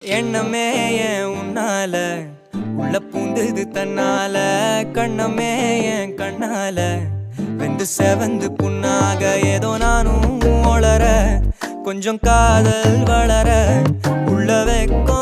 எண்ணமே ஏன் உன்னால உள்ள பூந்தது தன்னால கண்ணமே ஏன் கண்ணால வெந்து செவந்து புண்ணாக ஏதோ நானும் ஒளர கொஞ்சம் காதல் வளர உள்ள வெக்கம்